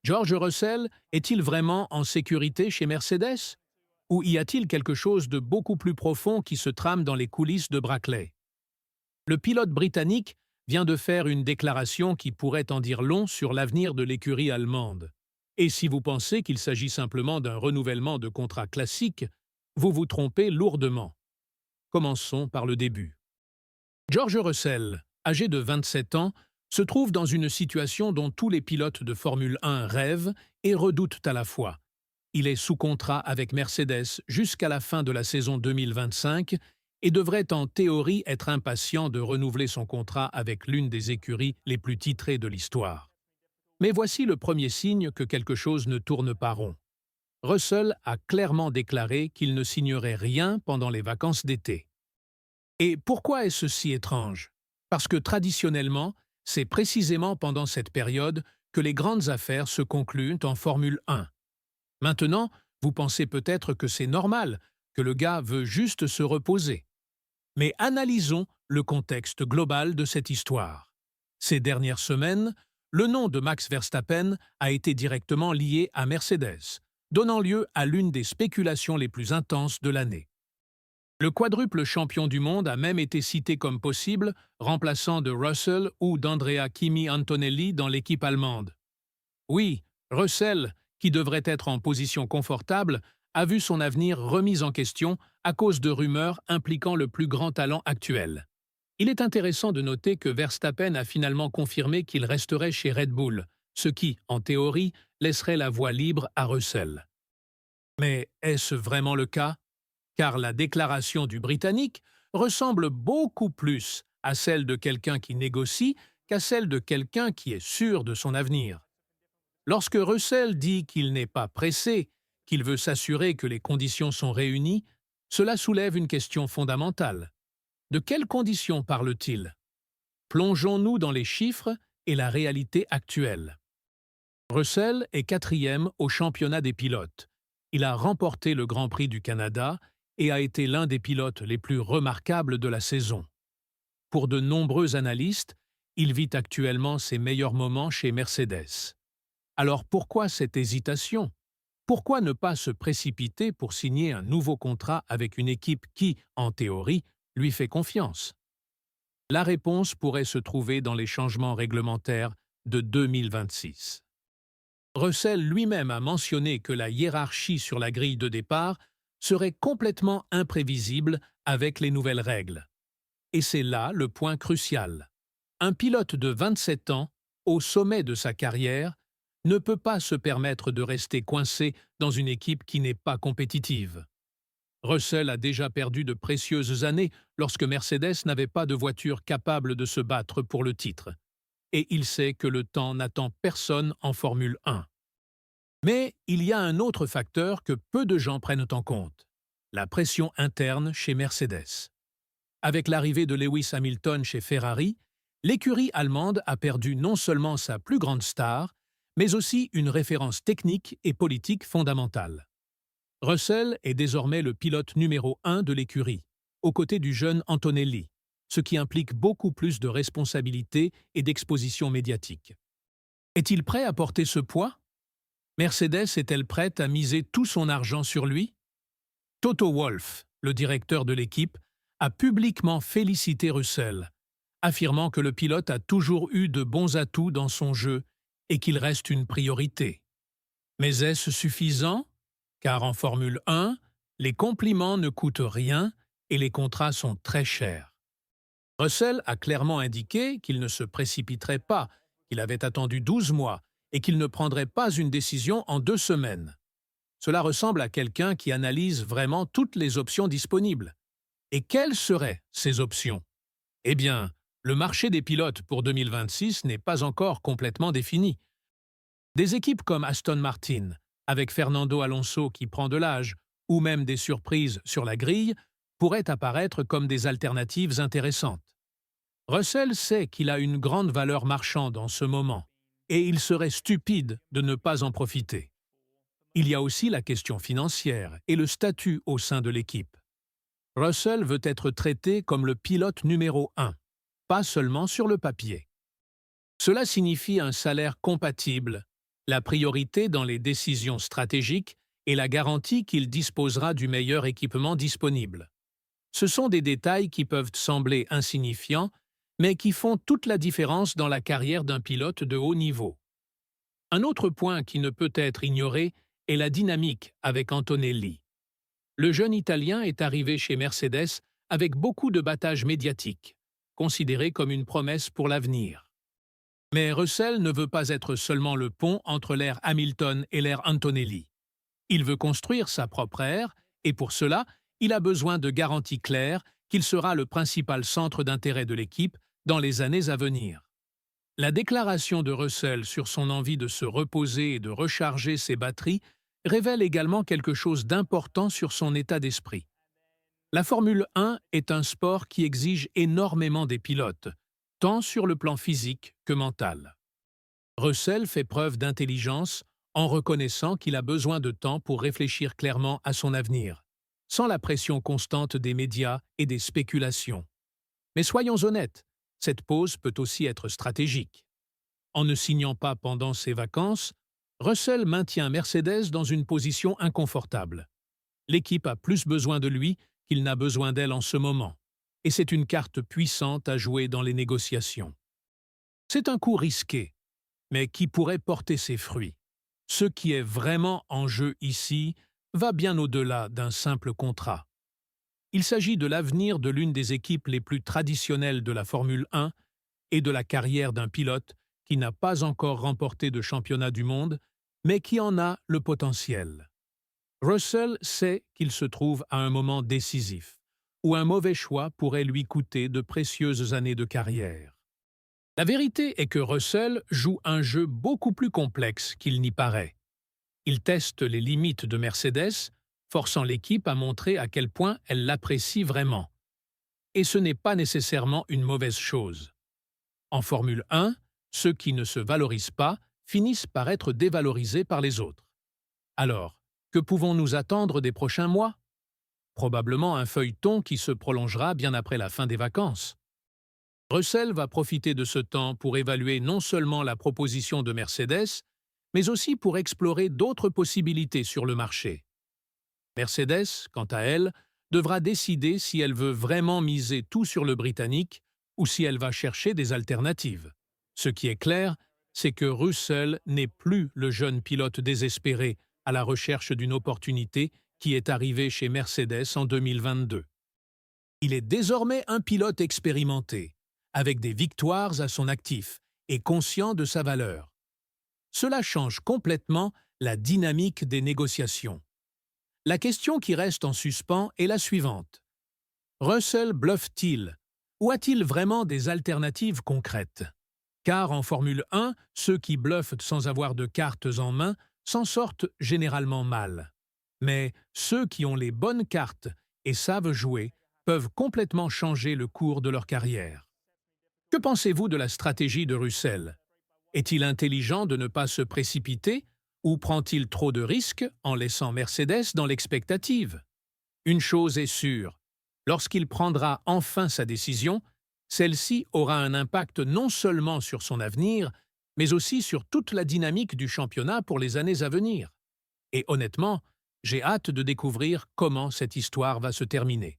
George Russell est-il vraiment en sécurité chez Mercedes? Ou y a-t-il quelque chose de beaucoup plus profond qui se trame dans les coulisses de Brackley? Le pilote britannique vient de faire une déclaration qui pourrait en dire long sur l'avenir de l'écurie allemande. Et si vous pensez qu'il s'agit simplement d'un renouvellement de contrat classique, vous vous trompez lourdement. Commençons par le début. George Russell, âgé de 27 ans, se trouve dans une situation dont tous les pilotes de Formule 1 rêvent et redoutent à la fois. Il est sous contrat avec Mercedes jusqu'à la fin de la saison 2025 et devrait en théorie être impatient de renouveler son contrat avec l'une des écuries les plus titrées de l'histoire. Mais voici le premier signe que quelque chose ne tourne pas rond. Russell a clairement déclaré qu'il ne signerait rien pendant les vacances d'été. Et pourquoi est-ce si étrange? Parce que traditionnellement, c'est précisément pendant cette période que les grandes affaires se concluent en Formule 1. Maintenant, vous pensez peut-être que c'est normal, que le gars veut juste se reposer. Mais analysons le contexte global de cette histoire. Ces dernières semaines, le nom de Max Verstappen a été directement lié à Mercedes, donnant lieu à l'une des spéculations les plus intenses de l'année. Le quadruple champion du monde a même été cité comme possible remplaçant de Russell ou d'Andrea Kimi Antonelli dans l'équipe allemande. Oui, Russell, qui devrait être en position confortable, a vu son avenir remis en question à cause de rumeurs impliquant le plus grand talent actuel. Il est intéressant de noter que Verstappen a finalement confirmé qu'il resterait chez Red Bull, ce qui, en théorie, laisserait la voie libre à Russell. Mais est-ce vraiment le cas? Car la déclaration du Britannique ressemble beaucoup plus à celle de quelqu'un qui négocie qu'à celle de quelqu'un qui est sûr de son avenir. Lorsque Russell dit qu'il n'est pas pressé, qu'il veut s'assurer que les conditions sont réunies, cela soulève une question fondamentale. De quelles conditions parle-t-il? Plongeons-nous dans les chiffres et la réalité actuelle. Russell est quatrième au championnat des pilotes. Il a remporté le Grand Prix du Canada et a été l'un des pilotes les plus remarquables de la saison. Pour de nombreux analystes, il vit actuellement ses meilleurs moments chez Mercedes. Alors pourquoi cette hésitation? Pourquoi ne pas se précipiter pour signer un nouveau contrat avec une équipe qui, en théorie, lui fait confiance? La réponse pourrait se trouver dans les changements réglementaires de 2026. Russell lui-même a mentionné que la hiérarchie sur la grille de départ serait complètement imprévisible avec les nouvelles règles. Et c'est là le point crucial. Un pilote de 27 ans, au sommet de sa carrière, ne peut pas se permettre de rester coincé dans une équipe qui n'est pas compétitive. Russell a déjà perdu de précieuses années lorsque Mercedes n'avait pas de voiture capable de se battre pour le titre. Et il sait que le temps n'attend personne en Formule 1. Mais il y a un autre facteur que peu de gens prennent en compte, la pression interne chez Mercedes. Avec l'arrivée de Lewis Hamilton chez Ferrari, l'écurie allemande a perdu non seulement sa plus grande star, mais aussi une référence technique et politique fondamentale. Russell est désormais le pilote numéro 1 de l'écurie, aux côtés du jeune Antonelli, ce qui implique beaucoup plus de responsabilités et d'exposition médiatique. Est-il prêt à porter ce poids? Mercedes est-elle prête à miser tout son argent sur lui? Toto Wolff, le directeur de l'équipe, a publiquement félicité Russell, affirmant que le pilote a toujours eu de bons atouts dans son jeu et qu'il reste une priorité. Mais est-ce suffisant? Car en Formule 1, les compliments ne coûtent rien et les contrats sont très chers. Russell a clairement indiqué qu'il ne se précipiterait pas, qu'il avait attendu 12 mois et qu'il ne prendrait pas une décision en 2 semaines. Cela ressemble à quelqu'un qui analyse vraiment toutes les options disponibles. Et quelles seraient ces options? Eh bien, le marché des pilotes pour 2026 n'est pas encore complètement défini. Des équipes comme Aston Martin, avec Fernando Alonso qui prend de l'âge, ou même des surprises sur la grille, pourraient apparaître comme des alternatives intéressantes. Russell sait qu'il a une grande valeur marchande en ce moment, et il serait stupide de ne pas en profiter. Il y a aussi la question financière et le statut au sein de l'équipe. Russell veut être traité comme le pilote numéro 1, pas seulement sur le papier. Cela signifie un salaire compatible, la priorité dans les décisions stratégiques et la garantie qu'il disposera du meilleur équipement disponible. Ce sont des détails qui peuvent sembler insignifiants, mais qui font toute la différence dans la carrière d'un pilote de haut niveau. Un autre point qui ne peut être ignoré est la dynamique avec Antonelli. Le jeune Italien est arrivé chez Mercedes avec beaucoup de battage médiatique, considéré comme une promesse pour l'avenir. Mais Russell ne veut pas être seulement le pont entre l'ère Hamilton et l'ère Antonelli. Il veut construire sa propre ère, et pour cela, il a besoin de garanties claires qu'il sera le principal centre d'intérêt de l'équipe dans les années à venir. La déclaration de Russell sur son envie de se reposer et de recharger ses batteries révèle également quelque chose d'important sur son état d'esprit. La Formule 1 est un sport qui exige énormément des pilotes, tant sur le plan physique que mental. Russell fait preuve d'intelligence en reconnaissant qu'il a besoin de temps pour réfléchir clairement à son avenir, sans la pression constante des médias et des spéculations. Mais soyons honnêtes, cette pause peut aussi être stratégique. En ne signant pas pendant ses vacances, Russell maintient Mercedes dans une position inconfortable. L'équipe a plus besoin de lui qu'il n'a besoin d'elle en ce moment, et c'est une carte puissante à jouer dans les négociations. C'est un coup risqué, mais qui pourrait porter ses fruits. Ce qui est vraiment en jeu ici va bien au-delà d'un simple contrat. Il s'agit de l'avenir de l'une des équipes les plus traditionnelles de la Formule 1 et de la carrière d'un pilote qui n'a pas encore remporté de championnat du monde, mais qui en a le potentiel. Russell sait qu'il se trouve à un moment décisif, où un mauvais choix pourrait lui coûter de précieuses années de carrière. La vérité est que Russell joue un jeu beaucoup plus complexe qu'il n'y paraît. Il teste les limites de Mercedes, forçant l'équipe à montrer à quel point elle l'apprécie vraiment. Et ce n'est pas nécessairement une mauvaise chose. En Formule 1, ceux qui ne se valorisent pas finissent par être dévalorisés par les autres. Alors, que pouvons-nous attendre des prochains mois? Probablement un feuilleton qui se prolongera bien après la fin des vacances. Russell va profiter de ce temps pour évaluer non seulement la proposition de Mercedes, mais aussi pour explorer d'autres possibilités sur le marché. Mercedes, quant à elle, devra décider si elle veut vraiment miser tout sur le Britannique ou si elle va chercher des alternatives. Ce qui est clair, c'est que Russell n'est plus le jeune pilote désespéré à la recherche d'une opportunité qui est arrivé chez Mercedes en 2022. Il est désormais un pilote expérimenté, avec des victoires à son actif et conscient de sa valeur. Cela change complètement la dynamique des négociations. La question qui reste en suspens est la suivante. Russell bluffe-t-il ou a-t-il vraiment des alternatives concrètes? Car en Formule 1, ceux qui bluffent sans avoir de cartes en main s'en sortent généralement mal. Mais ceux qui ont les bonnes cartes et savent jouer peuvent complètement changer le cours de leur carrière. Que pensez-vous de la stratégie de Russell? Est-il intelligent de ne pas se précipiter ou prend-il trop de risques en laissant Mercedes dans l'expectative? Une chose est sûre, lorsqu'il prendra enfin sa décision, celle-ci aura un impact non seulement sur son avenir, mais aussi sur toute la dynamique du championnat pour les années à venir. Et honnêtement, j'ai hâte de découvrir comment cette histoire va se terminer.